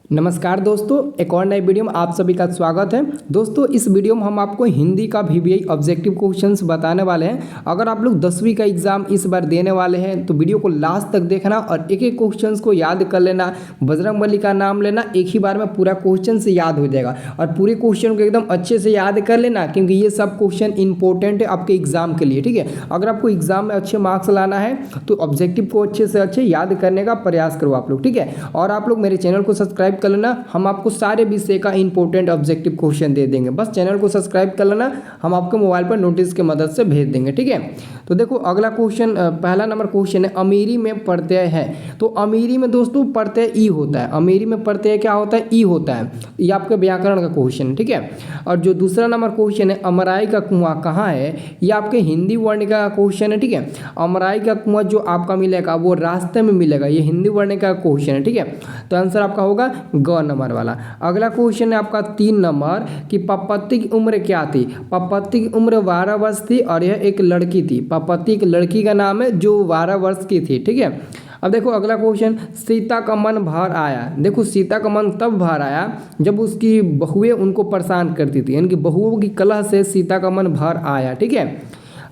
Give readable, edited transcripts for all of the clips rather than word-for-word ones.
नमस्कार दोस्तों, एक और नए वीडियो में आप सभी का स्वागत है। दोस्तों, इस वीडियो में हम आपको हिंदी का वीवीआई ऑब्जेक्टिव क्वेश्चंस बताने वाले हैं। अगर आप लोग 10वीं का एग्जाम इस बार देने वाले हैं तो वीडियो को लास्ट तक देखना और एक एक क्वेश्चंस को याद कर लेना। बजरंगबली का नाम लेना, एक ही बार में पूरा क्वेश्चन से याद हो जाएगा और पूरे क्वेश्चन को एकदम अच्छे से याद कर लेना, क्योंकि ये सब क्वेश्चन इंपॉर्टेंट है आपके एग्जाम के लिए। ठीक है, अगर आपको एग्जाम में अच्छे मार्क्स लाना है तो ऑब्जेक्टिव को अच्छे से अच्छे याद करने का प्रयास करो आप लोग। ठीक है, और आप लोग मेरे चैनल को सब्सक्राइब कर लेना। हम आपको सारे विषय का इंपॉर्टेंट ऑब्जेक्टिव क्वेश्चन दे देंगे, बस चैनल को सब्सक्राइब कर लेना। हम आपके मोबाइल पर नोटिस के मदद से भेज देंगे। ठीक है, तो देखो अगला क्वेश्चन, पहला नंबर क्वेश्चन है अमीरी में प्रत्यय है। तो अमीरी में दोस्तों प्रत्यय ई होता है। अमीरी में प्रत्यय क्या होता है? ई होता है। ये आपके व्याकरण का क्वेश्चन है। ठीक है, और जो दूसरा नंबर क्वेश्चन है अमराई का कुआं कहाँ है, ये आपके हिंदी वर्ण का क्वेश्चन है। ठीक है, अमराई का कुआं जो आपका मिलेगा वो रास्ते में मिलेगा, ये हिंदी वर्ण का क्वेश्चन है। ठीक है, तो आंसर आपका होगा ग नंबर वाला। अगला क्वेश्चन है आपका 3 नंबर कि पपत्ती की उम्र क्या थी। पपत्ती की उम्र 12 वर्ष थी और यह एक लड़की थी। पपत्ती एक लड़की का नाम है जो 12 वर्ष की थी। ठीक है, अब देखो अगला क्वेश्चन, सीता का मन भर आया। देखो सीता का मन तब भर आया जब उसकी बहुएं उनको परेशान करती थी, यानी कि बहुओं की कलह से सीता का मन भर आया। ठीक है,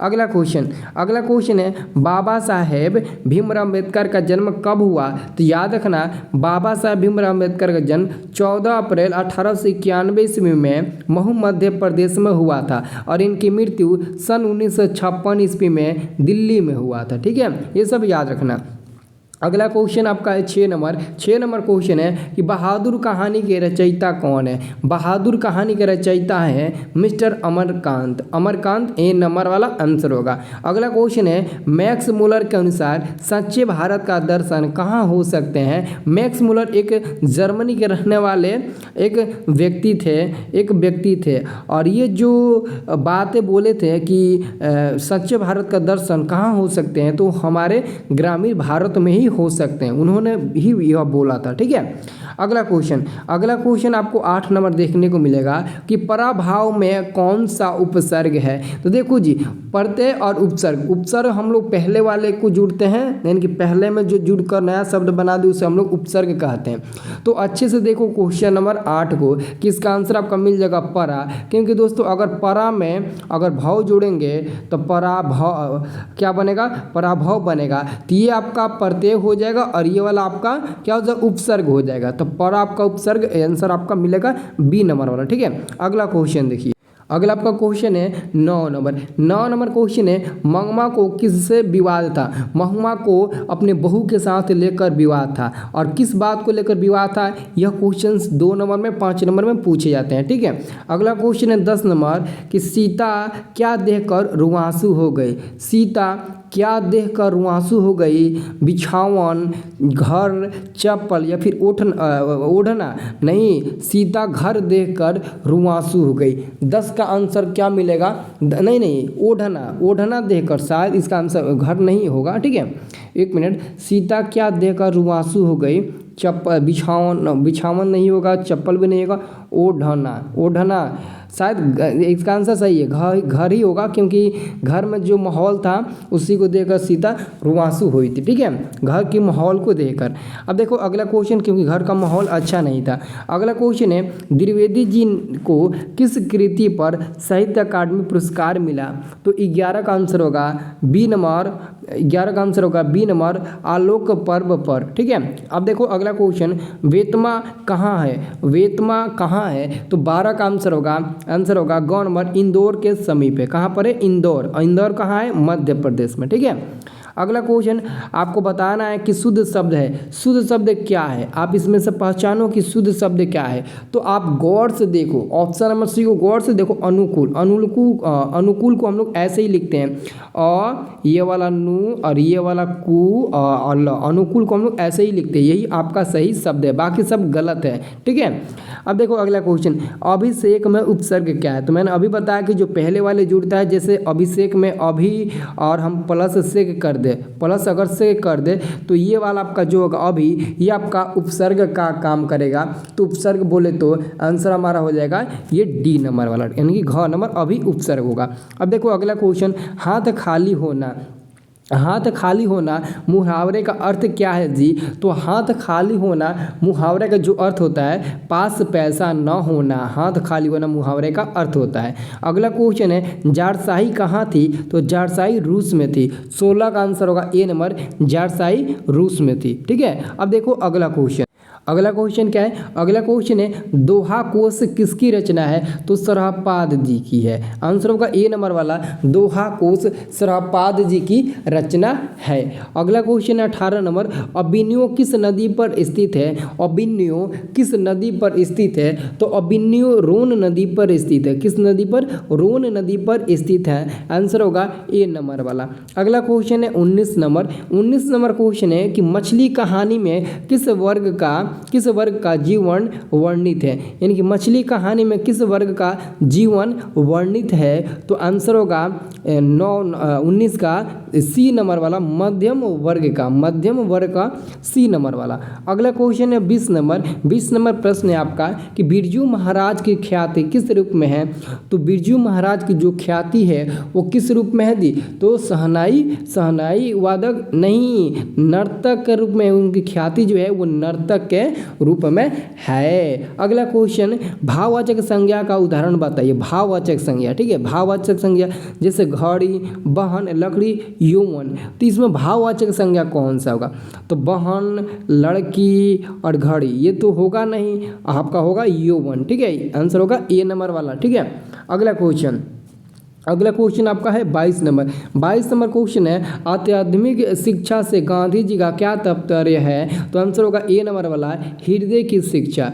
अगला क्वेश्चन है बाबा साहेब भीमराव अम्बेडकर का जन्म कब हुआ। तो याद रखना, बाबा साहेब भीमराव अम्बेडकर का जन्म 14 अप्रैल 1891 ईस्वी में महू मध्य प्रदेश में हुआ था और इनकी मृत्यु सन 1956 ईस्वी में दिल्ली में हुआ था। ठीक है, ये सब याद रखना। अगला क्वेश्चन आपका है 6 नंबर क्वेश्चन है कि बहादुर कहानी के रचयिता कौन है। बहादुर कहानी के रचयिता है मिस्टर अमरकांत ए नंबर वाला आंसर होगा। अगला क्वेश्चन है मैक्स मुलर के अनुसार सच्चे भारत का दर्शन कहाँ हो सकते हैं। मैक्स मुलर एक जर्मनी के रहने वाले एक व्यक्ति थे और ये जो बातें बोले थे कि सच्चे भारत का दर्शन कहाँ हो सकते हैं, तो हमारे ग्रामीण भारत में ही हो सकते हैं, उन्होंने ही यह बोला था। ठीक है, अगला क्वेश्चन आपको 8 नंबर देखने को मिलेगा कि पराभाव में कौन सा उपसर्ग है। तो देखो जी, प्रत्यय और उपसर्ग हम लोग पहले वाले को जुड़ते हैं, यानी कि पहले में जो जुड़कर नया शब्द बना दे उसे हम लोग उपसर्ग कहते हैं। तो अच्छे से देखो क्वेश्चन नंबर 8 को कि इसका आंसर आपका मिल जाएगा परा, क्योंकि दोस्तों अगर परा में अगर भाव जोड़ेंगे तो पराभाव क्या बनेगा, पराभव बनेगा। तो ये आपका प्रत्यय हो जाएगा और ये वाला आपका क्या हो जाएगा, उपसर्ग हो जाएगा। तो पर आपका उपसर्ग आंसर आपका मिलेगा बी नंबर वाला। ठीक है, अगला क्वेश्चन देखिए। अगला आपका क्वेश्चन है 9 नंबर क्वेश्चन है मंगमा को किससे विवाद था। मंगमा को अपने बहू के साथ लेकर विवाद था और किस बात को लेकर विवाद था, यह क्वेश्चंस 2 नंबर में 5 नंबर में पूछे जाते हैं। ठीक है, अगला क्वेश्चन है 10 नंबर कि सीता क्या देखकर रुआंसू हो गई। सीता क्या देखकर रुआंसू हो गई, बिछावन, घर, चप्पल या फिर ओढ़ना। नहीं, सीता घर देखकर रुआंसू हो गई। 10 का आंसर क्या मिलेगा, नहीं ओढ़ना देखकर, शायद इसका आंसर घर नहीं होगा। ठीक है, एक मिनट, सीता क्या देखकर रुआंसू हो गई, चप्पल, बिछावन नहीं होगा, चप्पल भी नहीं होगा, ओढ़ना शायद इसका आंसर सही है, घर ही होगा, क्योंकि घर में जो माहौल था उसी को देखकर सीता रुआंसू हुई थी। ठीक है, घर के माहौल को देखकर। अब देखो अगला क्वेश्चन, क्योंकि घर का माहौल अच्छा नहीं था। अगला क्वेश्चन है द्विवेदी जी को किस कृति पर साहित्य अकादमी पुरस्कार मिला। तो 11 का आंसर होगा बी नंबर आलोक पर्व पर। ठीक है, अब देखो अगला क्वेश्चन, वेतमा कहाँ है। तो 12 का आंसर होगा ग नंबर इंदौर के समीप है। कहाँ पर है, इंदौर कहाँ है, मध्य प्रदेश में। ठीक है, अगला क्वेश्चन आपको बताना है कि शुद्ध शब्द है। शुद्ध शब्द क्या है, आप इसमें से पहचानो कि शुद्ध शब्द क्या है। तो आप गौर से देखो, ऑप्शन नंबर सी को गौर से देखो। अनुकूल को हम लोग ऐसे ही लिखते हैं, और ये वाला नू और ये वाला कु और अनुकूल को हम लोग ऐसे ही लिखते हैं। यही आपका सही शब्द है, बाकी सब गलत है। ठीक है, अब देखो अगला क्वेश्चन, अभिषेक में उपसर्ग क्या है। तो मैंने अभी बताया कि जो पहले वाले जुड़ता है, जैसे अभिषेक में अभी और हम प्लस से कर दे, प्लस अगर से कर दे तो ये वाला आपका जो होगा अभी, ये आपका उपसर्ग का काम करेगा। तो उपसर्ग बोले तो आंसर हमारा हो जाएगा ये डी नंबर वाला, यानी कि घ नंबर अभी उपसर्ग होगा। अब देखो अगला क्वेश्चन, हाथ खाली होना। हाथ खाली होना मुहावरे का अर्थ क्या है जी? तो हाथ खाली होना मुहावरे का जो अर्थ होता है, पास पैसा न होना, हाथ खाली होना मुहावरे का अर्थ होता है। अगला क्वेश्चन है, जारशाही कहाँ थी? तो जारशाही रूस में थी। 16 का आंसर होगा ए नंबर, जारशाही रूस में थी। ठीक है, अब देखो अगला क्वेश्चन। अगला क्वेश्चन क्या है? अगला क्वेश्चन है, दोहा कोश किसकी रचना है? तो सरहपाद जी की है। आंसर होगा ए नंबर वाला, दोहा कोश सरहपाद जी की रचना है। अगला क्वेश्चन है 18 नंबर, अबिन्यो किस नदी पर स्थित है? अबिन्यो किस नदी पर स्थित है? तो अबिन्यो रोन नदी पर स्थित है। किस नदी पर? रोन नदी पर स्थित है। आंसर होगा ए नंबर वाला। अगला क्वेश्चन है 19 नंबर। 19 नंबर क्वेश्चन है कि मछली कहानी में किस वर्ग का जीवन वर्णित है? यानी कि मछली कहानी में किस वर्ग का जीवन वर्णित है? तो आंसर होगा 19 का सी नंबर वाला, मध्यम वर्ग का सी नंबर वाला। अगला क्वेश्चन है 20 नंबर। 20 नंबर प्रश्न है आपका कि बिरजू महाराज की ख्याति किस रूप में है? तो बिरजू महाराज की जो ख्याति है वो किस रूप में है दी? तो सहनाई वादक नहीं, नर्तक के रूप में उनकी ख्याति जो है वो नर्तक के रूप में है। अगला क्वेश्चन, भाववाचक संज्ञा का उदाहरण बताइए। भाववाचक संज्ञा, ठीक है, भाववाचक संज्ञा जैसे घड़ी, बहन, लकड़ी, यौवन। तो इसमें भाववाचक संज्ञा कौन सा होगा? तो बहन, लड़की और घड़ी ये तो होगा नहीं, आपका होगा यौवन। ठीक है, आंसर होगा ए नंबर वाला। ठीक है, अगला क्वेश्चन आपका है 22 नंबर। 22 नंबर क्वेश्चन है, आध्यात्मिक शिक्षा से गांधी जी का क्या तात्पर्य है? तो आंसर होगा ए नंबर वाला, हृदय की शिक्षा,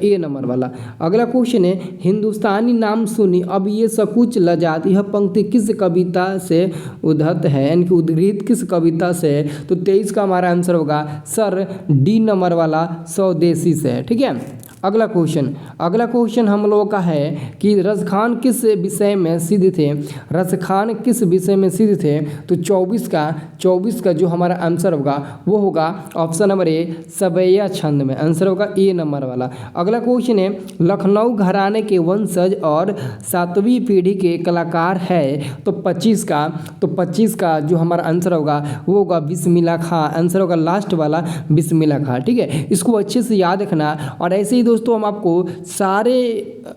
ए नंबर वाला। अगला क्वेश्चन है, हिंदुस्तानी नाम सुनी अब ये सकुच लजात, यह पंक्ति किस कविता से उद्धत है? यानी कि उद्धृत किस कविता से है? तो 23 का हमारा आंसर होगा सर डी नंबर वाला, स्वदेशी से है। ठीक है, अगला क्वेश्चन हम लोगों का है कि रसखान किस विषय में सिद्ध थे? रसखान किस विषय में सिद्ध थे? तो 24 का जो हमारा आंसर होगा वो होगा ऑप्शन नंबर ए, सवैया छंद में। आंसर होगा ए नंबर वाला। अगला क्वेश्चन है, लखनऊ घराने के वंशज और 7वीं पीढ़ी के कलाकार है। तो 25 का जो हमारा आंसर होगा वो होगा बिस्मिल्लाह खां। आंसर होगा लास्ट वाला, बिस्मिल्लाह खां। ठीक है, इसको अच्छे से याद रखना। और ऐसे ही दोस्तों हम आपको सारे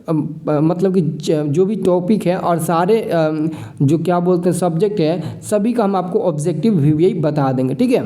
मतलब कि जो भी टॉपिक है और सारे जो क्या बोलते हैं सब्जेक्ट है, सभी का हम आपको ऑब्जेक्टिव वीवीआई बता देंगे। ठीक है।